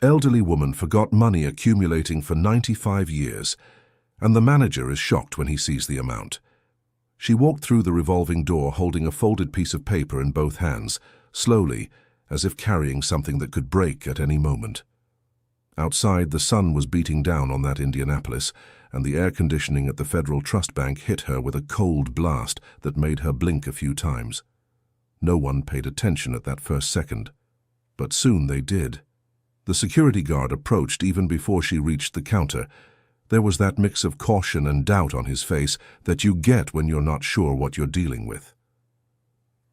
Elderly woman forgot money accumulating for 95 years, and the manager is shocked when he sees the amount. She walked through the revolving door holding a folded piece of paper in both hands, slowly, as if carrying something that could break at any moment. Outside, the sun was beating down on that Indianapolis, and the air conditioning at the Federal Trust Bank hit her with a cold blast that made her blink a few times. No one paid attention at that first second, but soon they did. The security guard approached even before she reached the counter. There was that mix of caution and doubt on his face that you get when you're not sure what you're dealing with.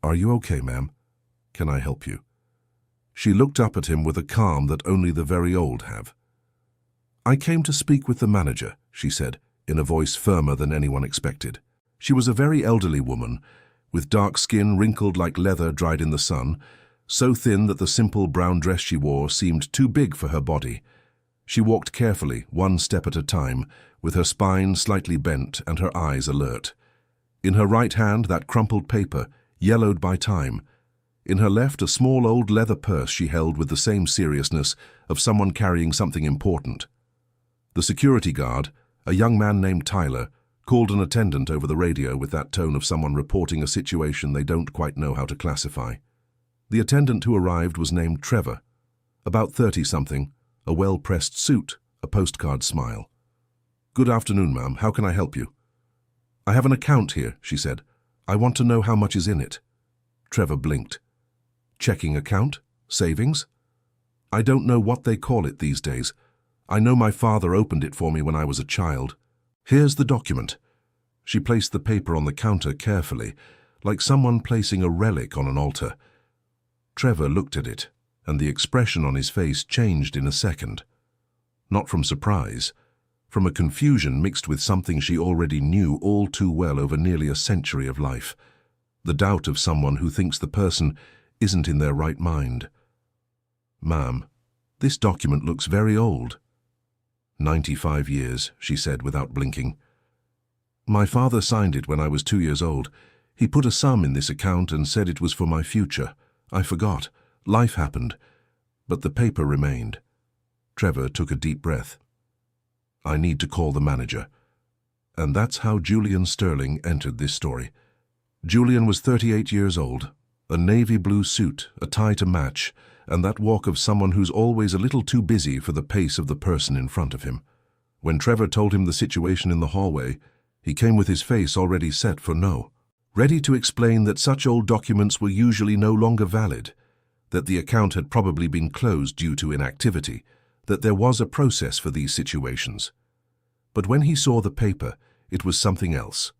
"Are you okay, ma'am? Can I help you?" She looked up at him with a calm that only the very old have. "I came to speak with the manager," she said, in a voice firmer than anyone expected. She was a very elderly woman, with dark skin wrinkled like leather dried in the sun, so thin that the simple brown dress she wore seemed too big for her body. She walked carefully, one step at a time, with her spine slightly bent and her eyes alert. In her right hand, that crumpled paper, yellowed by time. In her left, a small old leather purse she held with the same seriousness of someone carrying something important. The security guard, a young man named Tyler, called an attendant over the radio with that tone of someone reporting a situation they don't quite know how to classify. The attendant who arrived was named Trevor, about 30-something, a well-pressed suit, a postcard smile. "Good afternoon, ma'am. How can I help you?" "I have an account here," she said. "I want to know how much is in it." Trevor blinked. "Checking account? Savings?" "I don't know what they call it these days. I know my father opened it for me when I was a child. Here's the document." She placed the paper on the counter carefully, like someone placing a relic on an altar. Trevor looked at it, and the expression on his face changed in a second. Not from surprise, from a confusion mixed with something she already knew all too well over nearly a century of life. The doubt of someone who thinks the person isn't in their right mind. "Ma'am, this document looks very old." 95 years, she said without blinking. "My father signed it when I was 2 years old. He put a sum in this account and said it was for my future. I forgot. Life happened. But the paper remained." Trevor took a deep breath. "I need to call the manager." And that's how Julian Sterling entered this story. Julian was 38 years old, a navy blue suit, a tie to match, and that walk of someone who's always a little too busy for the pace of the person in front of him. When Trevor told him the situation in the hallway, he came with his face already set for no, ready to explain that such old documents were usually no longer valid, that the account had probably been closed due to inactivity, that there was a process for these situations. But when he saw the paper, it was something else.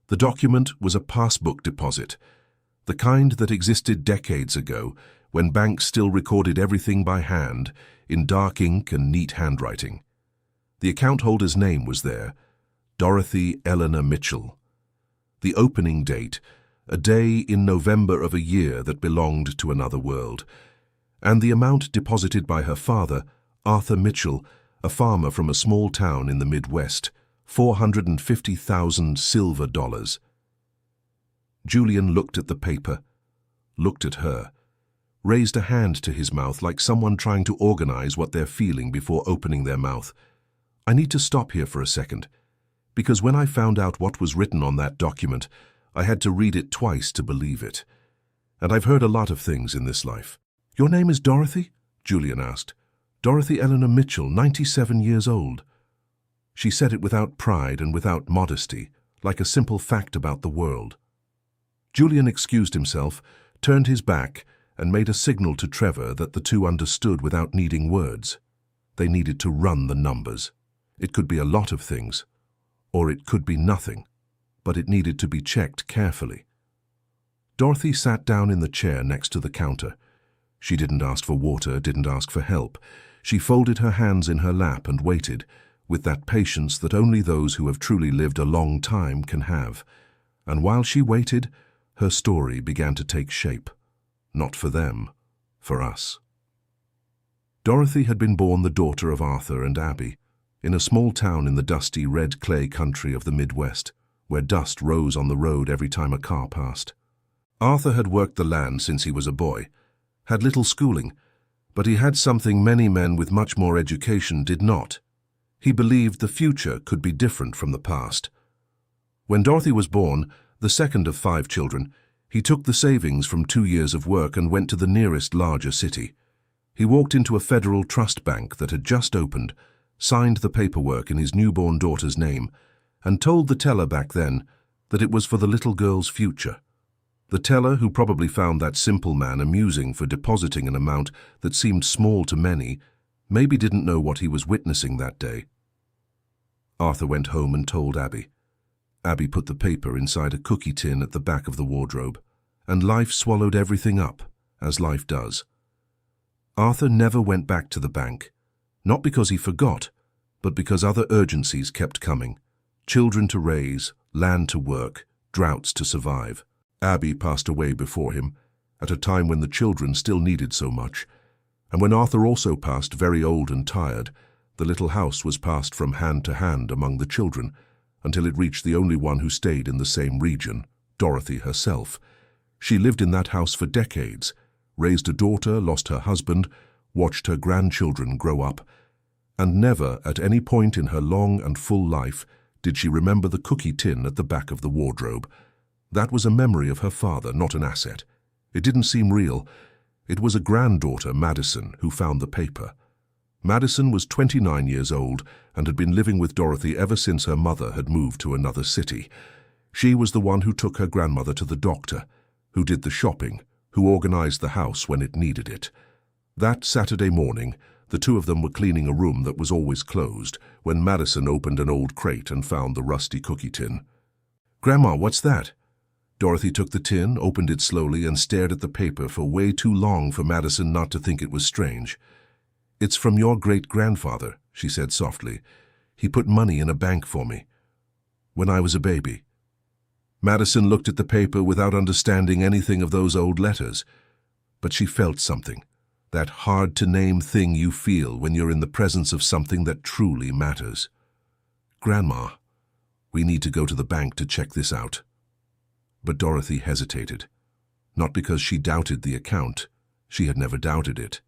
The document was a passbook deposit, the kind that existed decades ago, when banks still recorded everything by hand, in dark ink and neat handwriting. The account holder's name was there, Dorothy Eleanor Mitchell. The opening date, a day in November of a year that belonged to another world, and the amount deposited by her father, Arthur Mitchell, a farmer from a small town in the Midwest, $450,000 silver dollars. Julian looked at the paper, looked at her, raised a hand to his mouth like someone trying to organize what they're feeling before opening their mouth. "I need to stop here for a second, because when I found out what was written on that document, I had to read it twice to believe it. And I've heard a lot of things in this life." "Your name is Dorothy?" Julian asked. "Dorothy Eleanor Mitchell, 97 years old." She said it without pride and without modesty, like a simple fact about the world. Julian excused himself, turned his back, and made a signal to Trevor that the two understood without needing words. They needed to run the numbers. It could be a lot of things, or it could be nothing, but it needed to be checked carefully. Dorothy sat down in the chair next to the counter. She didn't ask for water, didn't ask for help. She folded her hands in her lap and waited, with that patience that only those who have truly lived a long time can have. And while she waited, her story began to take shape. Not for them, for us. Dorothy had been born the daughter of Arthur and Abby, in a small town in the dusty red clay country of the Midwest, where dust rose on the road every time a car passed. Arthur had worked the land since he was a boy, had little schooling, But he had something many men with much more education did not. He believed the future could be different from the past. When Dorothy was born, the second of 5 children, he took the savings from 2 years of work and went to the nearest larger city. He walked into a Federal Trust Bank that had just opened, signed the paperwork in his newborn daughter's name, and told the teller back then that it was for the little girl's future. The teller, who probably found that simple man amusing for depositing an amount that seemed small to many, maybe didn't know what he was witnessing that day. Arthur went home and told Abby. Abby put the paper inside a cookie tin at the back of the wardrobe, and life swallowed everything up, as life does. Arthur never went back to the bank, not because he forgot, but because other urgencies kept coming. Children to raise, land to work, droughts to survive. Abby passed away before him, at a time when the children still needed so much, and when Arthur also passed very old and tired, the little house was passed from hand to hand among the children, until it reached the only one who stayed in the same region, Dorothy herself. She lived in that house for decades, raised a daughter, lost her husband, watched her grandchildren grow up, and never at any point in her long and full life did she remember the cookie tin at the back of the wardrobe. That was a memory of her father, not an asset. It didn't seem real. It was a granddaughter, Madison, who found the paper. Madison was 29 years old and had been living with Dorothy ever since her mother had moved to another city. She was the one who took her grandmother to the doctor, who did the shopping, who organized the house when it needed it. That Saturday morning, the two of them were cleaning a room that was always closed when Madison opened an old crate and found the rusty cookie tin. "Grandma, what's that?" Dorothy took the tin, opened it slowly, and stared at the paper for way too long for Madison not to think it was strange. "It's from your great-grandfather," she said softly. "He put money in a bank for me when I was a baby." Madison looked at the paper without understanding anything of those old letters, but she felt something, that hard-to-name thing you feel when you're in the presence of something that truly matters. "Grandma, we need to go to the bank to check this out." But Dorothy hesitated, not because she doubted the account, she had never doubted it,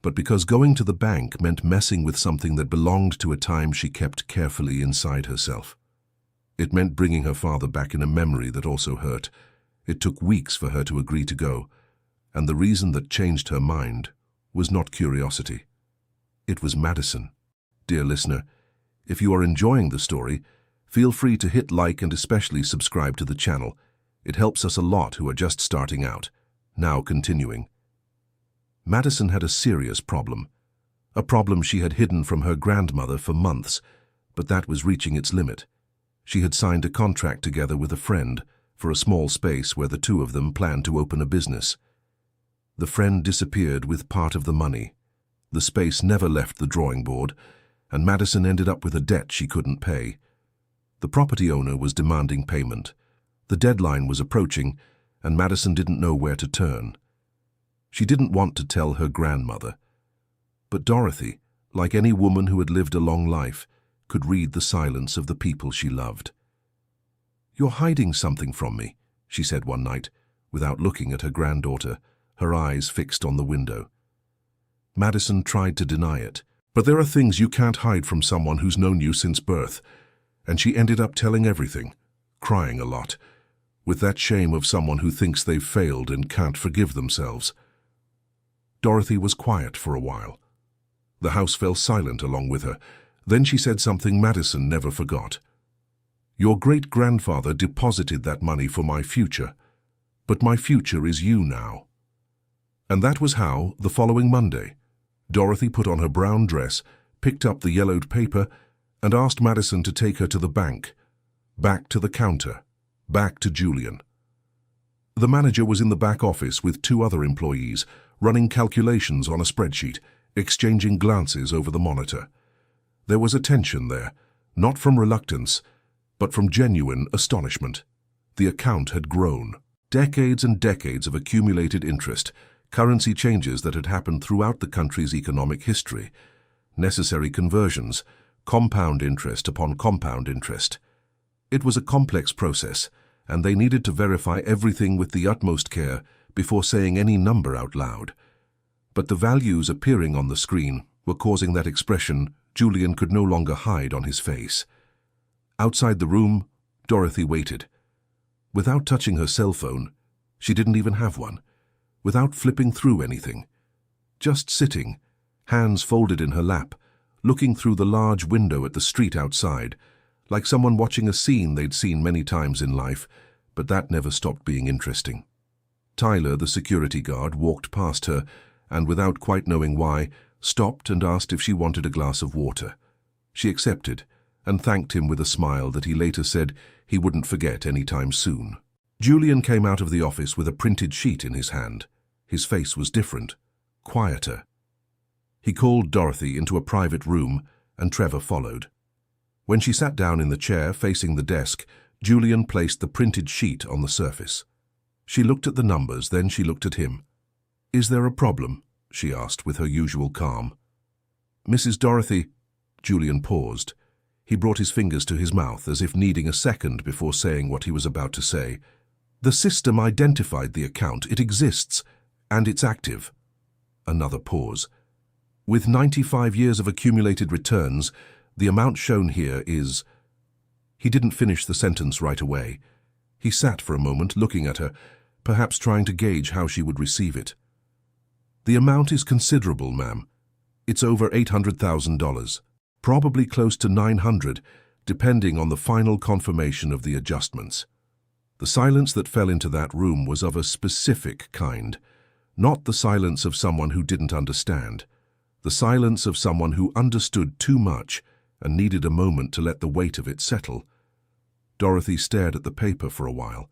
but because going to the bank meant messing with something that belonged to a time she kept carefully inside herself. It meant bringing her father back in a memory that also hurt. It took weeks for her to agree to go, and the reason that changed her mind was not curiosity. It was Madison. Dear listener, if you are enjoying the story, feel free to hit like and especially subscribe to the channel. It helps us a lot who are just starting out. Now continuing. Madison had a serious problem. A problem she had hidden from her grandmother for months, but that was reaching its limit. She had signed a contract together with a friend for a small space where the two of them planned to open a business. The friend disappeared with part of the money. The space never left the drawing board, and Madison ended up with a debt she couldn't pay. The property owner was demanding payment. The deadline was approaching, and Madison didn't know where to turn. She didn't want to tell her grandmother. But Dorothy, like any woman who had lived a long life, could read the silence of the people she loved. "You're hiding something from me," she said one night, without looking at her granddaughter, her eyes fixed on the window. Madison tried to deny it. "But there are things you can't hide from someone who's known you since birth." And she ended up telling everything, crying a lot, with that shame of someone who thinks they've failed and can't forgive themselves. Dorothy was quiet for a while. The house fell silent along with her. Then she said something Madison never forgot. "Your great-grandfather deposited that money for my future, but my future is you now." And that was how, the following Monday, Dorothy put on her brown dress, picked up the yellowed paper, and asked Madison to take her to the bank, back to the counter, back to Julian. The manager was in the back office with 2 other employees, running calculations on a spreadsheet, exchanging glances over the monitor. There was a tension there, not from reluctance, but from genuine astonishment. The account had grown. Decades and decades of accumulated interest, currency changes that had happened throughout the country's economic history, necessary conversions, compound interest upon compound interest. It was a complex process, and they needed to verify everything with the utmost care before saying any number out loud. But the values appearing on the screen were causing that expression Julian could no longer hide on his face. Outside the room, Dorothy waited. Without touching her cell phone, she didn't even have one, without flipping through anything. Just sitting, hands folded in her lap, looking through the large window at the street outside, like someone watching a scene they'd seen many times in life, but that never stopped being interesting. Tyler, the security guard, walked past her and, without quite knowing why, stopped and asked if she wanted a glass of water. She accepted and thanked him with a smile that he later said he wouldn't forget any time soon. Julian came out of the office with a printed sheet in his hand. His face was different, quieter. He called Dorothy into a private room, and Trevor followed. When she sat down in the chair facing the desk, Julian placed the printed sheet on the surface. She looked at the numbers, then she looked at him. "Is there a problem?" she asked with her usual calm. "Mrs. Dorothy..." Julian paused. He brought his fingers to his mouth as if needing a second before saying what he was about to say. "The system identified the account. It exists, and it's active." Another pause. "With 95 years of accumulated returns, the amount shown here is..." He didn't finish the sentence right away. He sat for a moment looking at her, perhaps trying to gauge how she would receive it. "The amount is considerable, ma'am. It's over $800,000, probably close to 900, depending on the final confirmation of the adjustments." The silence that fell into that room was of a specific kind, not the silence of someone who didn't understand, the silence of someone who understood too much and needed a moment to let the weight of it settle. Dorothy stared at the paper for a while.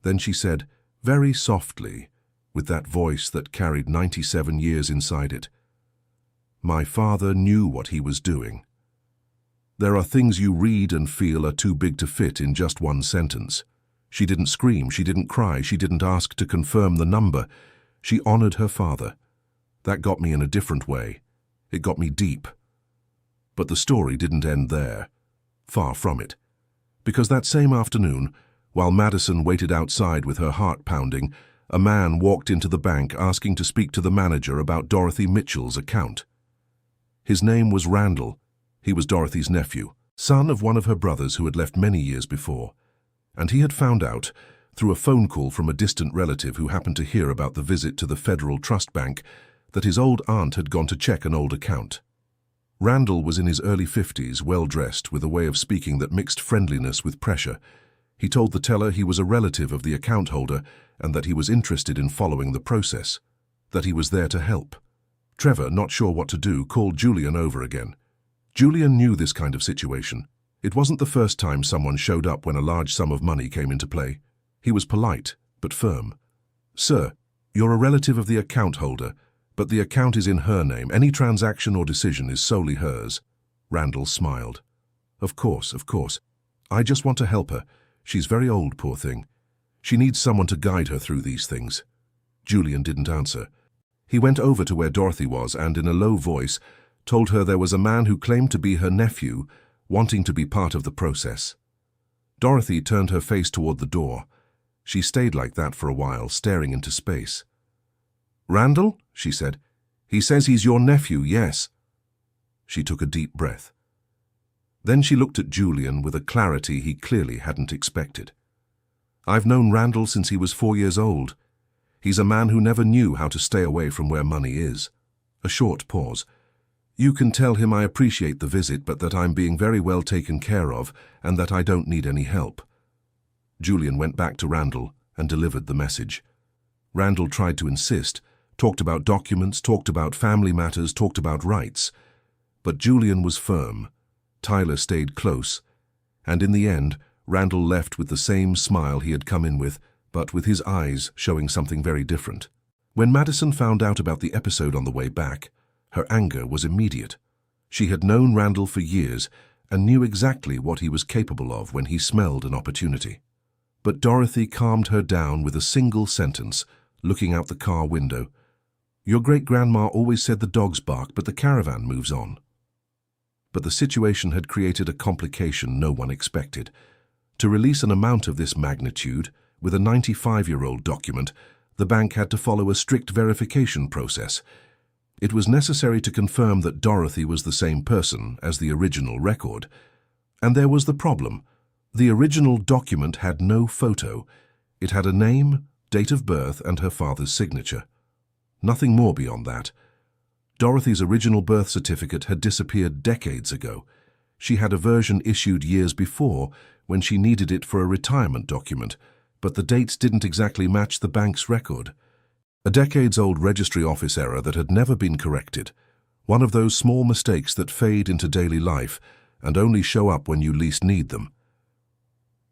Then she said, very softly, with that voice that carried 97 years inside it, "My father knew what he was doing." There are things you read and feel are too big to fit in just one sentence. She didn't scream, she didn't cry, she didn't ask to confirm the number. She honored her father. That got me in a different way. It got me deep. But the story didn't end there. Far from it. Because that same afternoon, while Madison waited outside with her heart pounding, a man walked into the bank asking to speak to the manager about Dorothy Mitchell's account. His name was Randall. He was Dorothy's nephew, son of one of her brothers who had left many years before. And he had found out, through a phone call from a distant relative who happened to hear about the visit to the Federal Trust Bank, that his old aunt had gone to check an old account. Randall was in his early 50s, well-dressed, with a way of speaking that mixed friendliness with pressure. He told the teller he was a relative of the account holder and that he was interested in following the process, that he was there to help. Trevor, not sure what to do, called Julian over again. Julian knew this kind of situation. It wasn't the first time someone showed up when a large sum of money came into play. He was polite, but firm. "Sir, you're a relative of the account holder, but the account is in her name. Any transaction or decision is solely hers." Randall smiled. Of course. I just want to help her. She's very old, poor thing. She needs someone to guide her through these things." Julian didn't answer. He went over to where Dorothy was and, in a low voice, told her there was a man who claimed to be her nephew, wanting to be part of the process. Dorothy turned her face toward the door. She stayed like that for a while, staring into space. "Randall?" she said. "He says he's your nephew, yes." She took a deep breath. Then she looked at Julian with a clarity he clearly hadn't expected. "I've known Randall since he was 4 years old. He's a man who never knew how to stay away from where money is." A short pause. "You can tell him I appreciate the visit, but that I'm being very well taken care of and that I don't need any help." Julian went back to Randall and delivered the message. Randall tried to insist, talked about documents, talked about family matters, talked about rights. But Julian was firm. Tyler stayed close. And in the end, Randall left with the same smile he had come in with, but with his eyes showing something very different. When Madison found out about the episode on the way back, her anger was immediate. She had known Randall for years and knew exactly what he was capable of when he smelled an opportunity. But Dorothy calmed her down with a single sentence, looking out the car window. "Your great-grandma always said the dogs bark, but the caravan moves on." But the situation had created a complication no one expected. To release an amount of this magnitude, with a 95-year-old document, The bank had to follow a strict verification process. It was necessary to confirm that Dorothy was the same person as the original record. And there was the problem. The original document had no photo. It had a name, date of birth, and her father's signature. Nothing more beyond that. Dorothy's original birth certificate had disappeared decades ago. She had a version issued years before when she needed it for a retirement document, but the dates didn't exactly match the bank's record. A decades-old registry office error that had never been corrected. One of those small mistakes that fade into daily life and only show up when you least need them.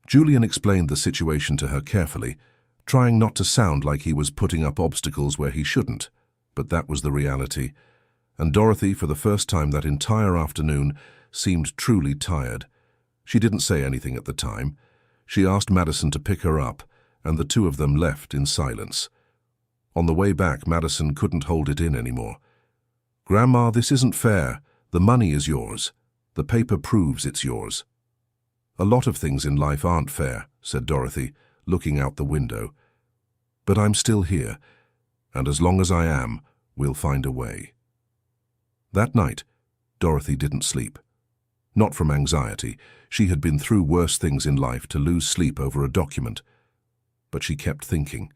Julian explained the situation to her carefully, trying not to sound like he was putting up obstacles where he shouldn't, but that was the reality. And Dorothy, for the first time that entire afternoon, seemed truly tired. She didn't say anything at the time. She asked Madison to pick her up, and the two of them left in silence. On the way back, Madison couldn't hold it in anymore. "Grandma, this isn't fair. The money is yours. The paper proves it's yours." "A lot of things in life aren't fair," said Dorothy, looking out the window. "But I'm still here, and as long as I am, we'll find a way." That night, Dorothy didn't sleep. Not from anxiety. She had been through worse things in life to lose sleep over a document. But she kept thinking.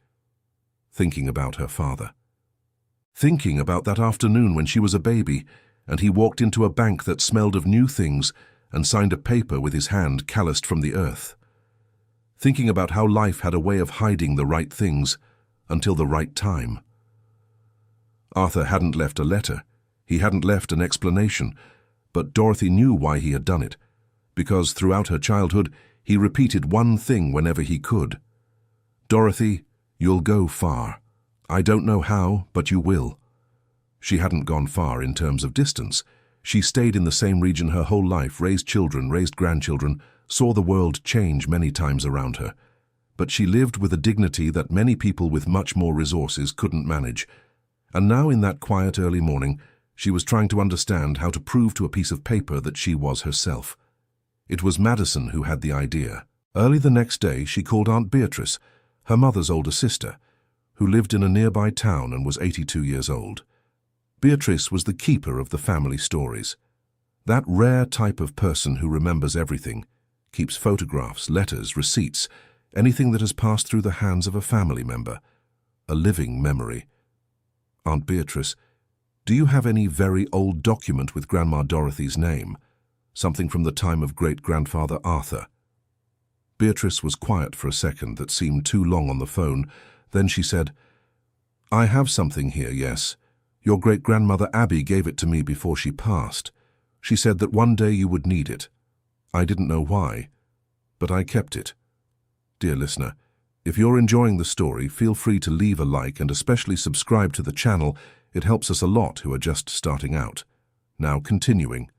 Thinking about her father. Thinking about that afternoon when she was a baby, and he walked into a bank that smelled of new things and signed a paper with his hand calloused from the earth. Thinking about how life had a way of hiding the right things until the right time. Arthur hadn't left a letter. He hadn't left an explanation, but Dorothy knew why he had done it, because throughout her childhood he repeated one thing whenever he could. "Dorothy, you'll go far. I don't know how, but you will." She hadn't gone far in terms of distance. She stayed in the same region her whole life, raised children, raised grandchildren, saw the world change many times around her. But she lived with a dignity that many people with much more resources couldn't manage. And now in that quiet early morning, she was trying to understand how to prove to a piece of paper that she was herself. It was Madison who had the idea. Early the next day, she called Aunt Beatrice, her mother's older sister, who lived in a nearby town and was 82 years old. Beatrice was the keeper of the family stories. That rare type of person who remembers everything, keeps photographs, letters, receipts, anything that has passed through the hands of a family member. A living memory. "Aunt Beatrice, do you have any very old document with Grandma Dorothy's name? Something from the time of great-grandfather Arthur?" Beatrice was quiet for a second that seemed too long on the phone. Then she said, "I have something here, yes. Your great-grandmother Abby gave it to me before she passed. She said that one day you would need it. I didn't know why, but I kept it." Dear listener, if you're enjoying the story, feel free to leave a like and especially subscribe to the channel. It helps us a lot who are just starting out. Now continuing.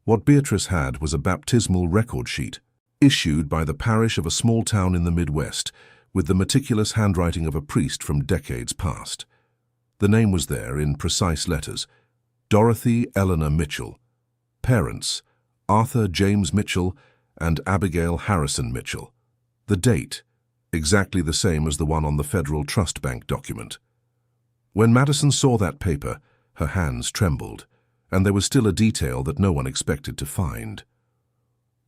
What Beatrice had was a baptismal record sheet, issued by the parish of a small town in the Midwest, with the meticulous handwriting of a priest from decades past. The name was there in precise letters. Dorothy Eleanor Mitchell. Parents, Arthur James Mitchell and Abigail Harrison Mitchell. The date, exactly the same as the one on the Federal Trust Bank document. When Madison saw that paper, her hands trembled, and there was still a detail that no one expected to find.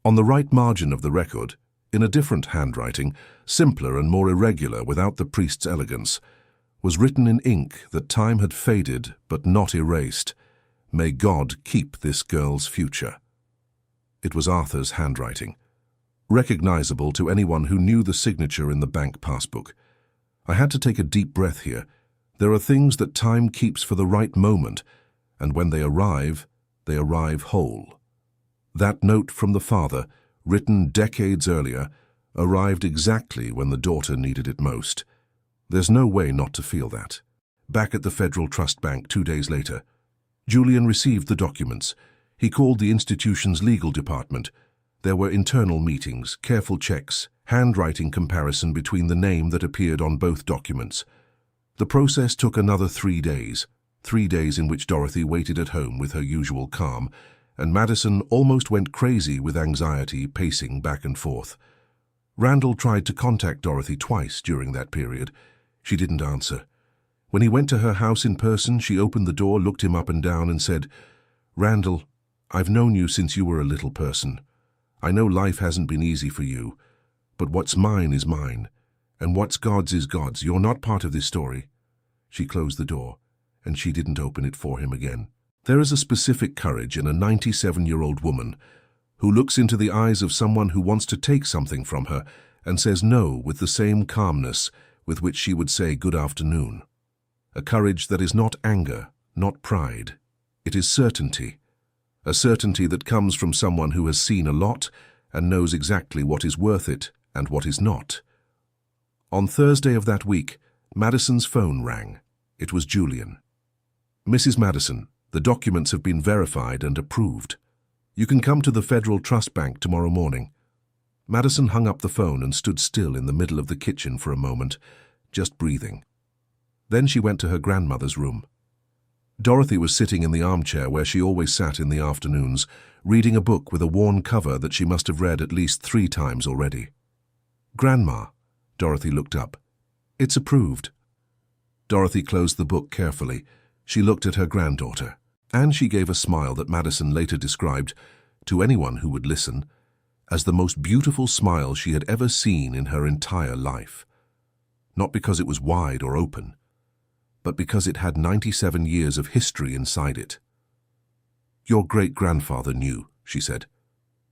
On the right margin of the record, in a different handwriting, simpler and more irregular without the priest's elegance, was written in ink that time had faded but not erased, "May God keep this girl's future." It was Arthur's handwriting, recognizable to anyone who knew the signature in the bank passbook. I had to take a deep breath here. There are things that time keeps for the right moment, and when they arrive whole. That note from the father, written decades earlier, arrived exactly when the daughter needed it most. There's no way not to feel that. Back at the Federal Trust Bank 2 days later, Julian received the documents. He called the institution's legal department. There were internal meetings, careful checks, handwriting comparison between the name that appeared on both documents. The process took another 3 days, 3 days in which Dorothy waited at home with her usual calm, and Madison almost went crazy with anxiety, pacing back and forth. Randall tried to contact Dorothy twice during that period. She didn't answer. When he went to her house in person, she opened the door, looked him up and down, and said, "Randall, I've known you since you were a little person. I know life hasn't been easy for you, but what's mine is mine, and what's God's is God's. You're not part of this story." She closed the door, and she didn't open it for him again. There is a specific courage in a 97-year-old woman who looks into the eyes of someone who wants to take something from her and says no with the same calmness with which she would say good afternoon. A courage that is not anger, not pride. It is certainty. A certainty that comes from someone who has seen a lot and knows exactly what is worth it and what is not. On Thursday of that week, Madison's phone rang. It was Julian. "Mrs. Madison, the documents have been verified and approved. You can come to the Federal Trust Bank tomorrow morning." Madison hung up the phone and stood still in the middle of the kitchen for a moment, just breathing. Then she went to her grandmother's room. Dorothy was sitting in the armchair where she always sat in the afternoons, reading a book with a worn cover that she must have read at least 3 times already. "Grandma," Dorothy looked up. "It's approved." Dorothy closed the book carefully. She looked at her granddaughter, and she gave a smile that Madison later described, to anyone who would listen, as the most beautiful smile she had ever seen in her entire life. Not because it was wide or open, but because it had 97 years of history inside it. "Your great-grandfather knew," she said.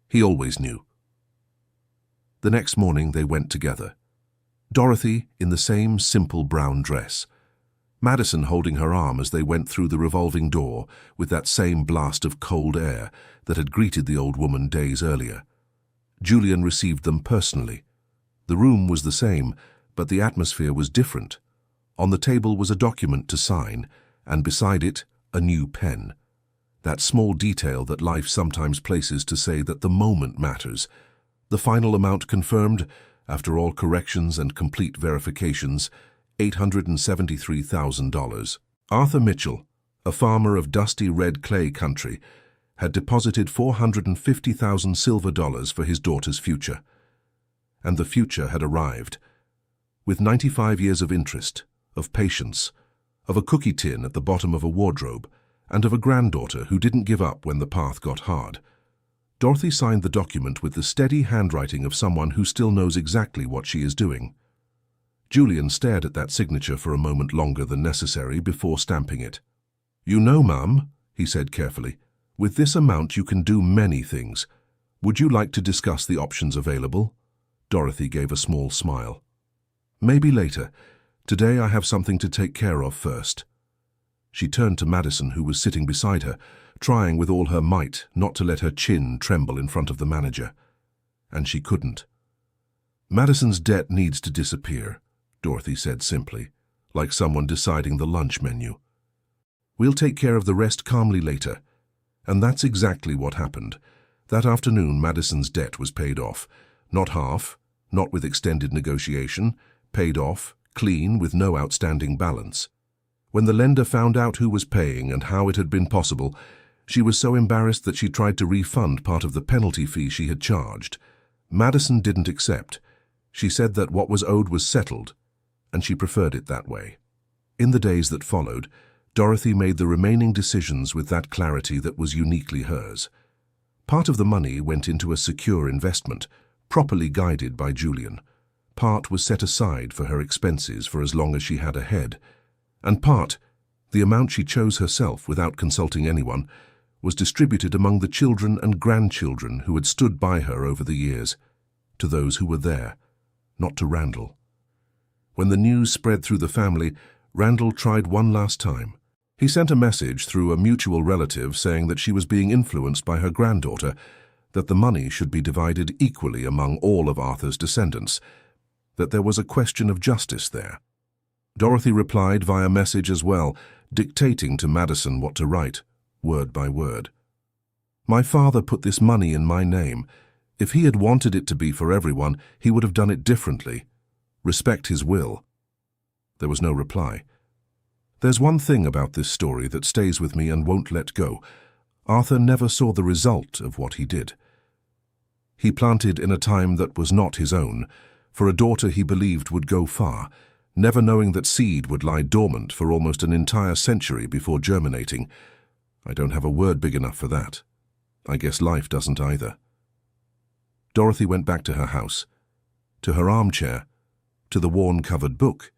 "He always knew." The next morning they went together. Dorothy in the same simple brown dress, Madison holding her arm as they went through the revolving door with that same blast of cold air that had greeted the old woman days earlier. Julian received them personally. The room was the same, but the atmosphere was different. On the table was a document to sign, and beside it, a new pen. That small detail that life sometimes places to say that the moment matters. The final amount confirmed, after all corrections and complete verifications, $873,000. Arthur Mitchell, a farmer of dusty red clay country, had deposited $450,000 silver dollars for his daughter's future. And the future had arrived. With 95 years of interest, of patience, of a cookie tin at the bottom of a wardrobe, and of a granddaughter who didn't give up when the path got hard. Dorothy signed the document with the steady handwriting of someone who still knows exactly what she is doing. Julian stared at that signature for a moment longer than necessary before stamping it. "You know, Mum," he said carefully, "with this amount you can do many things. Would you like to discuss the options available?" Dorothy gave a small smile. "Maybe later. Today I have something to take care of first." She turned to Madison, who was sitting beside her, trying with all her might not to let her chin tremble in front of the manager. And she couldn't. "Madison's debt needs to disappear," Dorothy said simply, like someone deciding the lunch menu. "We'll take care of the rest calmly later." And that's exactly what happened. That afternoon, Madison's debt was paid off. Not half, not with extended negotiation, paid off, clean, with no outstanding balance. When the lender found out who was paying and how it had been possible, she was so embarrassed that she tried to refund part of the penalty fee she had charged. Madison didn't accept. She said that what was owed was settled, and she preferred it that way. In the days that followed, Dorothy made the remaining decisions with that clarity that was uniquely hers. Part of the money went into a secure investment, properly guided by Julian. Part was set aside for her expenses for as long as she had ahead, and part, the amount she chose herself without consulting anyone, was distributed among the children and grandchildren who had stood by her over the years, to those who were there, not to Randall. When the news spread through the family, Randall tried one last time. He sent a message through a mutual relative saying that she was being influenced by her granddaughter, that the money should be divided equally among all of Arthur's descendants, that there was a question of justice there. Dorothy replied via message as well, dictating to Madison what to write, word by word. "My father put this money in my name. If he had wanted it to be for everyone, he would have done it differently. Respect his will." There was no reply. There's one thing about this story that stays with me and won't let go. Arthur never saw the result of what he did. He planted in a time that was not his own, for a daughter he believed would go far, never knowing that seed would lie dormant for almost an entire century before germinating. I don't have a word big enough for that. I guess life doesn't either. Dorothy went back to her house, to her armchair, to the worn-covered book.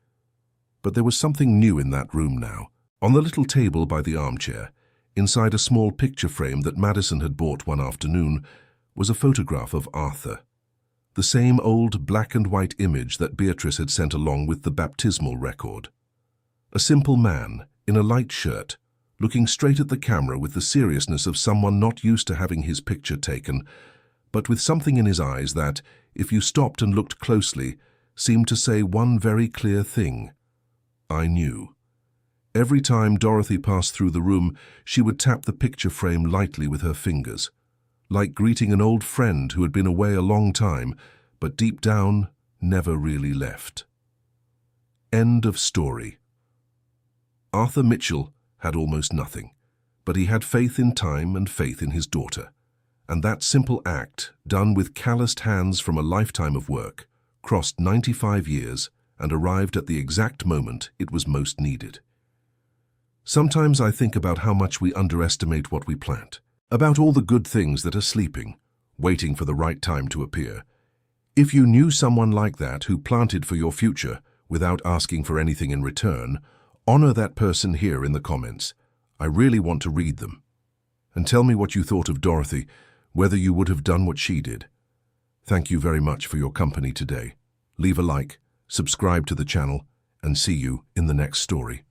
But there was something new in that room now. On the little table by the armchair, inside a small picture frame that Madison had bought one afternoon, was a photograph of Arthur. The same old black-and-white image that Beatrice had sent along with the baptismal record. A simple man, in a light shirt, looking straight at the camera with the seriousness of someone not used to having his picture taken, but with something in his eyes that, if you stopped and looked closely, seemed to say one very clear thing. I knew. Every time Dorothy passed through the room, she would tap the picture frame lightly with her fingers, like greeting an old friend who had been away a long time, but deep down never really left. End of story. Arthur Mitchell had almost nothing, but he had faith in time and faith in his daughter. And that simple act, done with calloused hands from a lifetime of work, crossed 95 years and arrived at the exact moment it was most needed. Sometimes I think about how much we underestimate what we plant, about all the good things that are sleeping, waiting for the right time to appear. If you knew someone like that who planted for your future without asking for anything in return, honor that person here in the comments. I really want to read them. And tell me what you thought of Dorothy, whether you would have done what she did. Thank you very much for your company today. Leave a like, subscribe to the channel, and see you in the next story.